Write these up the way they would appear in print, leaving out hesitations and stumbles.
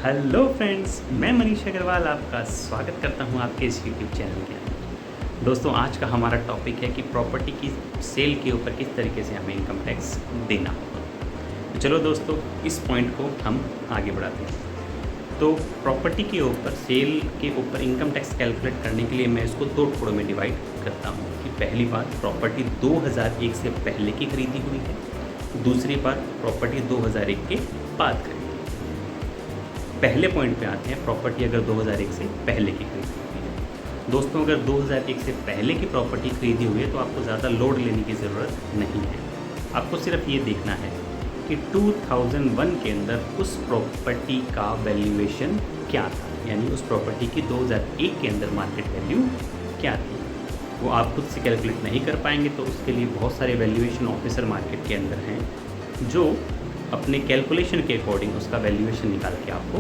Hello friends, मैं मनीष अग्रवाल आपका स्वागत करता हूं आपके इस यूट्यूब चैनल के अंदर। दोस्तों, आज का हमारा टॉपिक है कि प्रॉपर्टी की सेल के ऊपर किस तरीके से हमें इनकम टैक्स देना होगा। तो चलो दोस्तों, इस पॉइंट को हम आगे बढ़ाते हैं। तो प्रॉपर्टी के ऊपर, सेल के ऊपर इनकम टैक्स कैलकुलेट करने के लिए मैं इसको दो टुकड़ों में डिवाइड करता हूँ कि पहली बात प्रॉपर्टी 2001 से पहले की खरीदी हुई है, दूसरी बात प्रॉपर्टी 2001 के बाद खरीदी। पहले पॉइंट पे आते हैं, प्रॉपर्टी अगर 2001 से पहले की खरीदी हुई है। दोस्तों, अगर 2001 से पहले की प्रॉपर्टी खरीदी हुई है तो आपको ज़्यादा लोड लेने की ज़रूरत नहीं है। आपको सिर्फ ये देखना है कि 2001 के अंदर उस प्रॉपर्टी का वैल्यूएशन क्या था, यानी उस प्रॉपर्टी की 2001 के अंदर मार्केट वैल्यू क्या थी। वो आप खुद से कैलकुलेट नहीं कर पाएंगे, तो उसके लिए बहुत सारे वैल्यूएशन ऑफिसर मार्केट के अंदर हैं जो अपने कैलकुलेशन के अकॉर्डिंग उसका वैल्यूएशन निकाल के आपको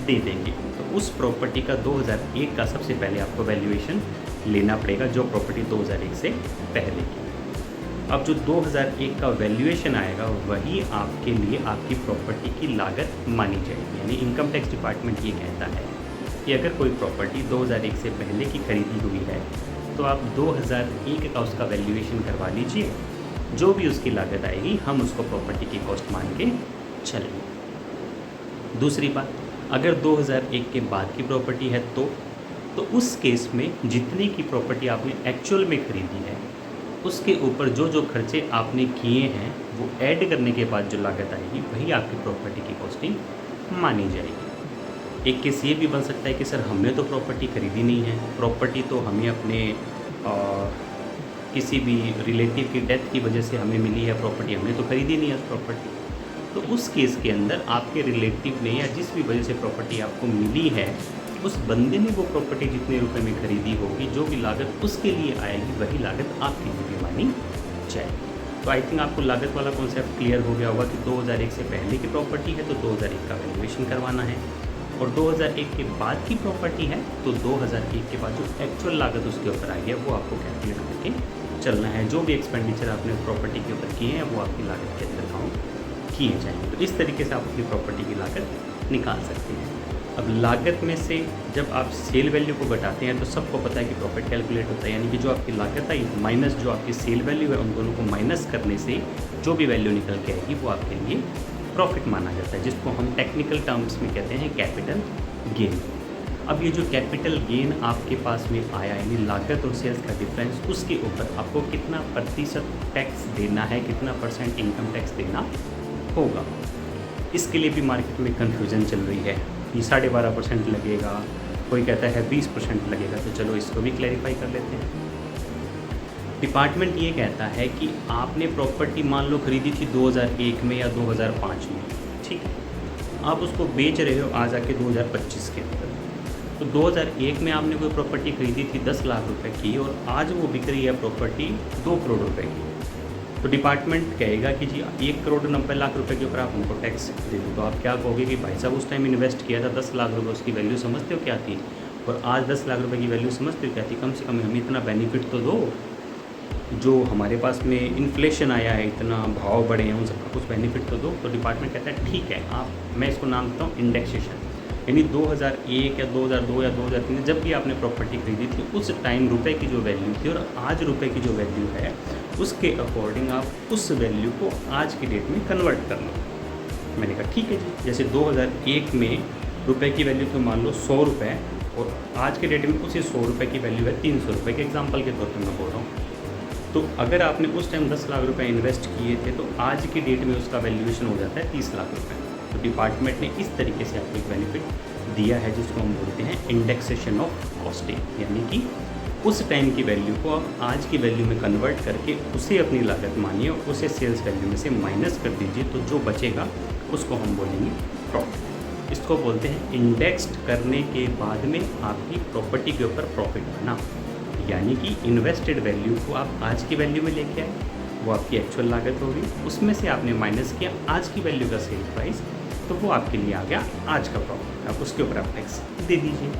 दे देंगे। तो उस प्रॉपर्टी का 2001 का सबसे पहले आपको वैल्यूएशन लेना पड़ेगा, जो प्रॉपर्टी 2001 से पहले की। अब जो 2001 का वैल्यूएशन आएगा वही आपके लिए आपकी प्रॉपर्टी की लागत मानी जाएगी। यानी इनकम टैक्स डिपार्टमेंट ये कहता है कि अगर कोई प्रॉपर्टी 2001 से पहले की खरीदी हुई है तो आप 2001 का उसका वैल्यूएशन करवा लीजिए, जो भी उसकी लागत आएगी हम उसको प्रॉपर्टी की कॉस्ट मान के चलेंगे। दूसरी बात, अगर 2001 के बाद की प्रॉपर्टी है तो उस केस में जितने की प्रॉपर्टी आपने एक्चुअल में खरीदी है उसके ऊपर जो जो खर्चे आपने किए हैं वो ऐड करने के बाद जो लागत आएगी वही आपकी प्रॉपर्टी की कॉस्टिंग मानी जाएगी। एक केस ये भी बन सकता है कि सर हमने तो प्रॉपर्टी खरीदी नहीं है, प्रॉपर्टी तो हमें अपने किसी भी रिलेटिव की डेथ की वजह से हमें मिली है प्रॉपर्टी, हमने तो खरीदी नहीं है उस प्रॉपर्टी। तो उस केस के अंदर आपके रिलेटिव ने या जिस भी वजह से प्रॉपर्टी आपको मिली है उस बंदे ने वो प्रॉपर्टी जितने रुपए में खरीदी होगी, जो भी लागत उसके लिए आएगी वही लागत आपके लिए भी मानी जाएगी। तो आई थिंक आपको लागत वाला कॉन्सेप्ट क्लियर हो गया होगा कि 2001 से पहले की प्रॉपर्टी है तो 2001 का वैल्यूएशन करवाना है, और 2001 के बाद की प्रॉपर्टी है तो 2001 के बाद जो एक्चुअल लागत उसके ऊपर आई है वो आपको कैलकुलेट करके चलना है। जो भी एक्सपेंडिचर आपने प्रॉपर्टी के ऊपर किए हैं वो आपकी लागत के अंदर काउंट किए जाएंगे। तो इस तरीके से आप अपनी प्रॉपर्टी की लागत निकाल सकते हैं। अब लागत में से जब आप सेल वैल्यू को घटाते हैं तो सबको पता है कि प्रॉफिट कैलकुलेट होता है, यानी कि जो आपकी लागत आई माइनस जो आपकी सेल वैल्यू है, उन दोनों को माइनस करने से जो भी वैल्यू निकल के आएगी वो आपके लिए प्रॉफिट माना जाता है, जिसको हम टेक्निकल टर्म्स में कहते हैं कैपिटल गेन। अब ये जो कैपिटल गेन आपके पास में आया, यानी लागत और सेल्स का डिफरेंस, उसके ऊपर आपको कितना प्रतिशत टैक्स देना है, कितना परसेंट इनकम टैक्स देना होगा, इसके लिए भी मार्केट में कन्फ्यूज़न चल रही है। ये 12.5% लगेगा, कोई कहता है 20% लगेगा। तो चलो इसको भी क्लैरिफाई कर लेते हैं। डिपार्टमेंट ये कहता है कि आपने प्रॉपर्टी मान लो खरीदी थी 2001 में या 2005 में, ठीक है, आप उसको बेच रहे हो आज आके 2025 के अंदर। तो 2001 में आपने कोई प्रॉपर्टी खरीदी थी 10 लाख रुपए की और आज वो बिक रही है प्रॉपर्टी 2 करोड़ रुपए की। तो डिपार्टमेंट कहेगा कि जी 1,90,00,000 रुपए के ऊपर आप हमको टैक्स दे दो। तो आप क्या कहोगे कि भाई साहब उस टाइम इन्वेस्ट किया था 10 लाख रुपए, उसकी वैल्यू समझते हो क्या थी, और आज 10 लाख रुपए की वैल्यू समझते हो क्या थी। कम से कम हमें इतना बेनिफिट तो दो, जो हमारे पास में इन्फ्लेशन आया है, इतना भाव बढ़े हैं, उन सबका कुछ बेनिफिट तो दो। तो डिपार्टमेंट कहता है ठीक है, आप, मैं इसको नाम देता हूँ इंडेक्सेशन, यानी 2001 या 2002 या 2003 जब भी आपने प्रॉपर्टी खरीदी थी उस टाइम रुपए की जो वैल्यू थी और आज रुपए की जो वैल्यू है उसके अकॉर्डिंग आप उस वैल्यू को आज की डेट में कन्वर्ट कर लो। मैंने कहा ठीक है जी, जैसे 2001 में रुपए की वैल्यू तो मान लो 100 रुपये और आज के डेट में उसी 100 रुपये की वैल्यू है 300 रुपये के एग्जाम्पल के तौर पर मैं बोल रहा हूँ। तो अगर आपने उस टाइम 10 लाख रुपए इन्वेस्ट किए थे तो आज की डेट में उसका वैल्यूएशन हो जाता है 30 लाख रुपए। तो डिपार्टमेंट ने इस तरीके से आपको एक बेनिफिट दिया है जिसको हम बोलते हैं इंडेक्सेशन ऑफ कॉस्टिंग, यानी कि उस टाइम की वैल्यू को आप आज की वैल्यू में कन्वर्ट करके उसे अपनी लागत मानिए और उसे सेल्स वैल्यू में से माइनस कर दीजिए, तो जो बचेगा उसको हम बोलेंगे प्रॉफिट। इसको बोलते हैं इंडेक्स्ड करने के बाद में आपकी प्रॉपर्टी के ऊपर प्रॉफिट बना, यानी कि इन्वेस्टेड वैल्यू को आप आज की वैल्यू में लेके आए, वो आपकी एक्चुअल लागत होगी, उसमें से आपने माइनस किया आज की वैल्यू का सेल प्राइस, तो वो आपके लिए आ गया आज का प्रॉफिट। आप उसके ऊपर आप टैक्स दे दीजिए।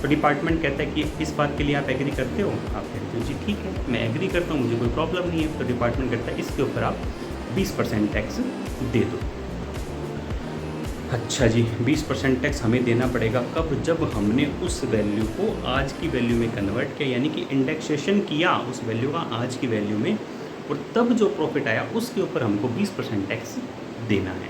तो डिपार्टमेंट कहता है कि इस बात के लिए आप एग्री करते हो, आप कहते हो जी ठीक है मैं एग्री करता हूँ, मुझे कोई प्रॉब्लम नहीं है। तो डिपार्टमेंट कहता है इसके ऊपर आप 20% टैक्स दे दो। अच्छा जी, 20% टैक्स हमें देना पड़ेगा कब? जब हमने उस वैल्यू को आज की वैल्यू में कन्वर्ट किया, यानी कि इंडेक्सेशन किया उस वैल्यू का आज की वैल्यू में, और तब जो प्रॉफिट आया उसके ऊपर हमको 20% टैक्स देना है।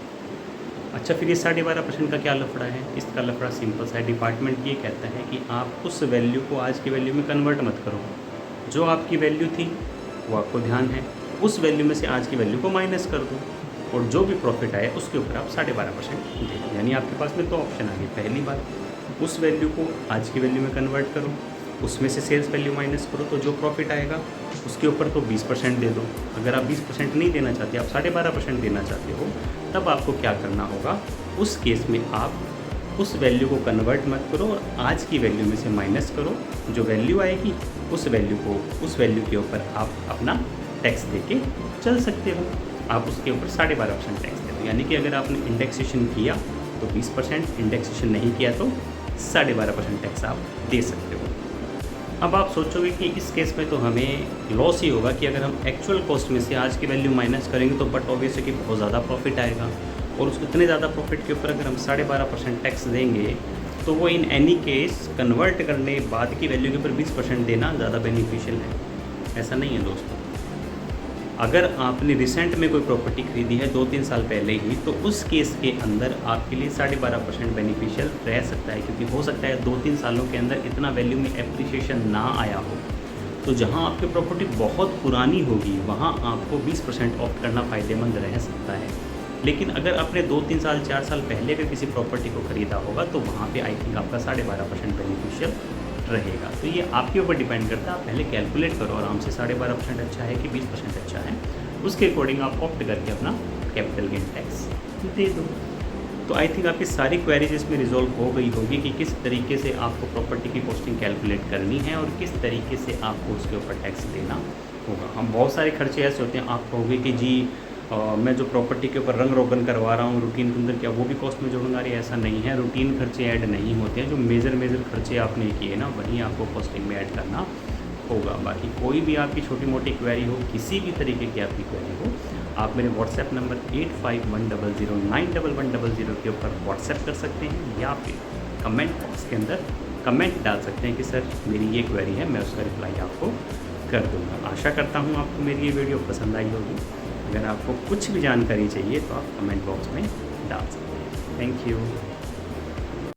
अच्छा, फिर ये 12.5% का क्या लफड़ा है? इसका लफड़ा सिंपल सा है। डिपार्टमेंट ये कहता है कि आप उस वैल्यू को आज की वैल्यू में कन्वर्ट मत करो। जो आपकी वैल्यू थी वो आपको ध्यान है, उस वैल्यू में से आज की वैल्यू को माइनस कर दो, और जो भी प्रॉफिट आए उसके ऊपर आप 12.5% दे दो। यानी आपके पास में दो ऑप्शन आ गए। पहली बात, उस वैल्यू को आज की वैल्यू में कन्वर्ट करो, उसमें से सेल्स वैल्यू माइनस करो, तो जो प्रॉफिट आएगा उसके ऊपर तो 20% दे दो। अगर आप 20% नहीं देना चाहते, आप 12.5% देना चाहते हो, तब आपको क्या करना होगा? उस केस में आप उस वैल्यू को कन्वर्ट मत करो और आज की वैल्यू में से माइनस करो। जो वैल्यू आएगी उस वैल्यू के ऊपर आप अपना टैक्स देके चल सकते हो। आप उसके ऊपर 12.5% टैक्स दे दो। यानी कि अगर आपने इंडेक्सेशन किया तो 20%, इंडेक्सेशन नहीं किया तो 12.5% टैक्स आप दे सकते हो। अब आप सोचोगे कि इस केस में तो हमें लॉस ही होगा कि अगर हम एक्चुअल कॉस्ट में से आज की वैल्यू माइनस करेंगे तो, बट ऑब्वियस है कि बहुत ज़्यादा प्रॉफिट आएगा, और उस इतने ज़्यादा प्रॉफिट के ऊपर अगर हम 12.5% टैक्स देंगे तो वो इन एनी केस कन्वर्ट करने बाद की वैल्यू के ऊपर 20% देना ज़्यादा बेनिफिशियल है। ऐसा नहीं है दोस्तों। अगर आपने रिसेंट में कोई प्रॉपर्टी खरीदी है 2-3 साल पहले ही, तो उस केस के अंदर आपके लिए 12.5% बेनिफिशियल रह सकता है, क्योंकि हो सकता है 2-3 सालों के अंदर इतना वैल्यू में एप्रिसिएशन ना आया हो। तो जहां आपकी प्रॉपर्टी बहुत पुरानी होगी वहां आपको 20% ऑप्ट करना फ़ायदेमंद रह सकता है। लेकिन अगर आपने 2-3 साल 4 साल पहले अगर किसी प्रॉपर्टी को ख़रीदा होगा तो वहाँ पे आई थिंक आपका 12.5% बेनिफिशियल रहेगा। तो ये आपके ऊपर डिपेंड करता है। आप पहले कैलकुलेट करो आराम से, 12.5% अच्छा है कि 20% अच्छा है, उसके अकॉर्डिंग आप ऑप्ट करके अपना कैपिटल गेन टैक्स दे दो। तो आई थिंक आपकी सारी क्वेरीज इसमें रिजॉल्व हो गई होगी कि किस तरीके से आपको प्रॉपर्टी की कॉस्टिंग कैलकुलेट करनी है और किस तरीके से आपको उसके ऊपर टैक्स देना होगा। हम बहुत सारे खर्चे ऐसे होते हैं, आप कहोगे कि जी मैं जो प्रॉपर्टी के ऊपर रंग रोगन करवा रहा हूँ रूटीन के अंदर, क्या वो भी कॉस्ट में जोड़ूंगा? अरे ऐसा नहीं है, रूटीन खर्चे ऐड नहीं होते हैं। जो मेजर खर्चे आपने किए ना वहीं आपको कॉस्टिंग में ऐड करना होगा। बाकी कोई भी आपकी छोटी मोटी क्वेरी हो, किसी भी तरीके की आपकी क्वेरी हो, आप मेरे व्हाट्सएप नंबर 8510091100 के ऊपर व्हाट्सएप कर सकते हैं, या फिर कमेंट बॉक्स के अंदर कमेंट डाल सकते हैं कि सर मेरी ये क्वेरी है, मैं उसका रिप्लाई आपको कर दूँगा। आशा करता हूँ आपको मेरी ये वीडियो पसंद आई होगी। अगर आपको कुछ भी जानकारी चाहिए तो आप कमेंट बॉक्स में डाल सकते हैं। Thank you.